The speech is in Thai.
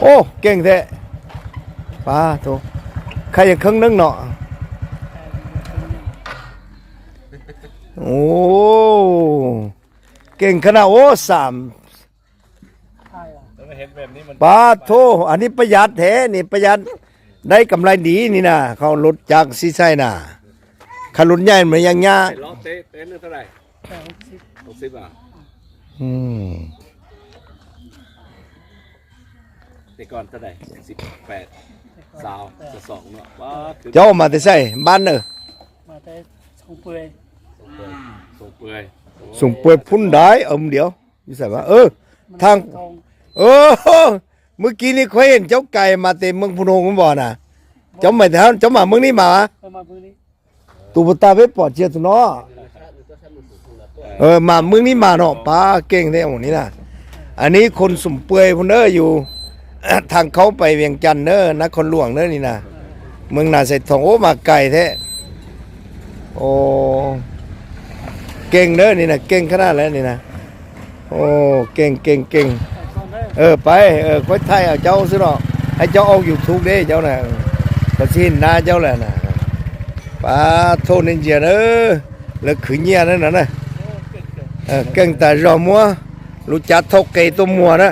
โอ้เก่งแท้ป้าโตใครอย่างครึ่งนึงเนาะโอ้เก่งขนาดโอ้สามป้าโทอันนี้ประหยัดแท้นี่ประหยัดได้กำไรดีนี่นะเขาลดจากซีไซน่ะขลุนใหญ่เหมือนยังยาล้อเต้นึงเท่าไหร่60บาทแต่ก่อนเท่าไหร่18สาวจะ2เนาะว่าเจ้ามาแต่ใส่บ้านเนอะมาแต่ส่งเปื่อยส่งเปื่อยพุ่นได้เดี๋ยวอยู่ใส่ว่าทางเมื่อกี้นี่เคยเห็นเจ้าไก่มาเต็มเมืองพนงมันบ่น่ะเจ้าไม่ทำเจ้ามาเมืองนี้มาตูปตาเวปอดเชียตุเนาะมาเมืองนี้มาเนาะป้าเก่งแท้หมดนี้น่ะอันนี้คนสุ่มเปื่อยพุ่นเด้ออยู่ทางเขาไปเวียงจันทน์เด้อนครหลวงเด้อนี่น่ะเมืองนาใส่ทองโอ้มาไก่แท้โอ้เก่งเด้อนี่น่ะเก่งขนาดแล้วนี่น่ะโอ้เก่งไปค่อยไทยเอาเจ้าซิเนาะให้เจ้าออกอยู่ทุกเด้เจ้าน่ะก็สิหน้าเจ้าแหละน่ะป้าโทษนินเจียเด้อแล้วขืนเงียนั่นน่ะเก่งแต่รอมัวรู้จักทกไก่ตัวมัวนะ